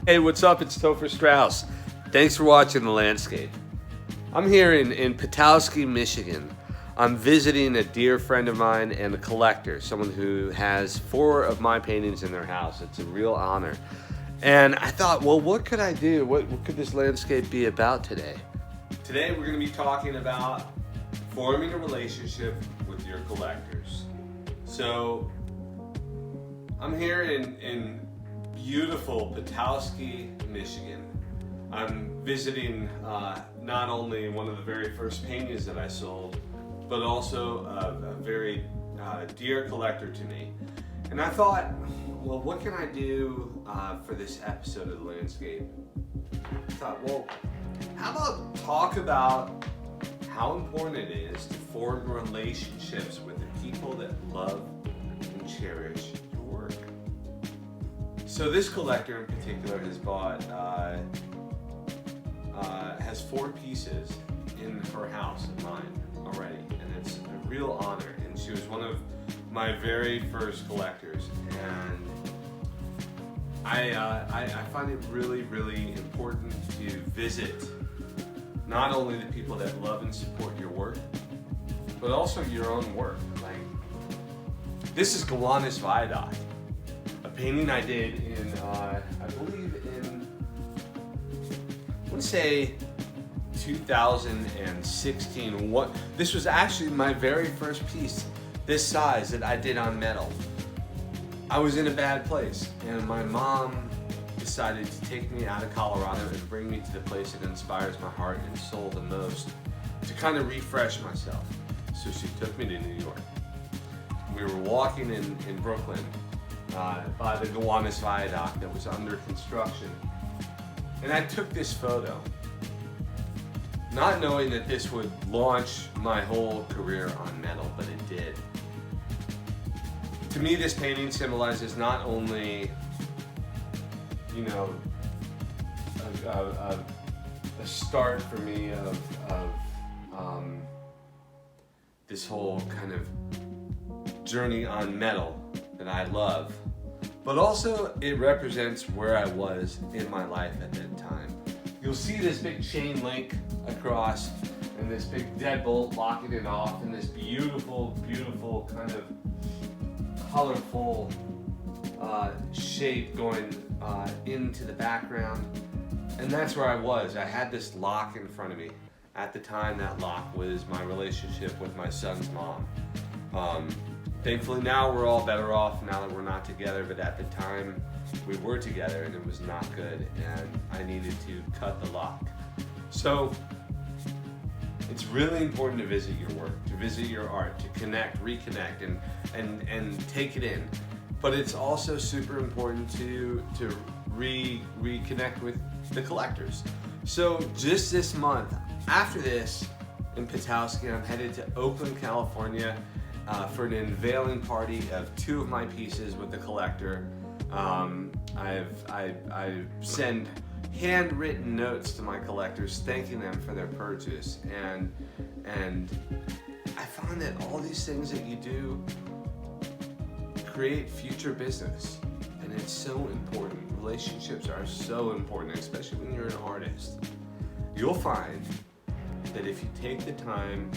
Hey, what's up? It's Topher STRAUS. Thanks for watching The Landscape. I'm here in Petoskey, Michigan. I'm visiting a dear friend of mine and a collector, someone who has 4 of my paintings in their house. It's a real honor. And I thought, well, what could I do? What could this landscape be about today? Today we're going to be talking about forming a relationship with your collectors. So I'm here in beautiful Petoskey, Michigan. I'm visiting not only one of the very first paintings that I sold, but also a very dear collector to me. And I thought, well, what can I do for this episode of The Landscape? I thought, well, how about talk about how important it is to form relationships with the people that love and cherish your work. So this collector in particular has bought, has 4 pieces in her house of mine already, and it's a real honor. And she was one of my very first collectors, and I find it really, really important to visit not only the people that love and support your work, but also your own work. Like, this is Gowanus Viaduct, a painting I did in, I believe in, I want to say 2016. This was actually my very first piece this size that I did on metal. I was in a bad place, and my mom decided to take me out of Colorado and bring me to the place that inspires my heart and soul the most, to kind of refresh myself. So she took me to New York. We were walking in Brooklyn by the Gowanus Viaduct that was under construction, and I took this photo, not knowing that this would launch my whole career on metal, but it did. To me, this painting symbolizes not only, you know, a start for me of this whole kind of journey on metal that I love, but also it represents where I was in my life at that time. You'll see this big chain link across and this big deadbolt locking it off, and this beautiful, beautiful kind of colorful shape going into the background. And that's where I was. I had this lock in front of me. At the time, that lock was my relationship with my son's mom. Thankfully now we're all better off now that we're not together, but at the time we were together and it was not good, and I needed to cut the lock. So it's really important to visit your work, to visit your art, to connect, reconnect, and take it in. But it's also super important to reconnect with the collectors. So just this month, after this in Petoskey, I'm headed to Oakland, California for an unveiling party of 2 of my pieces with the collector. I send handwritten notes to my collectors thanking them for their purchase, and I found that all these things that you do create future business, and it's so important. Relationships are so important, especially when you're an artist. You'll find that if you take the time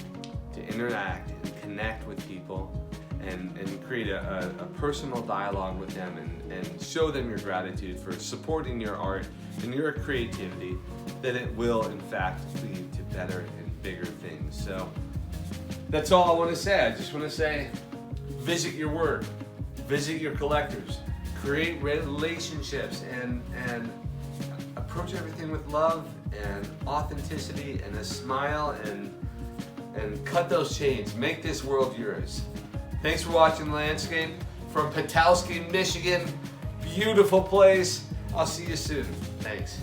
to interact and connect with people and create a personal dialogue with them and show them your gratitude for supporting your art and your creativity, that it will in fact lead to better and bigger things. So that's all I want to say. I just want to say, visit your work, visit your collectors, create relationships, and approach everything with love and authenticity and a smile, and cut those chains. Make this world yours. Thanks for watching The Landscape from Petoskey, Michigan. Beautiful place. I'll see you soon. Thanks.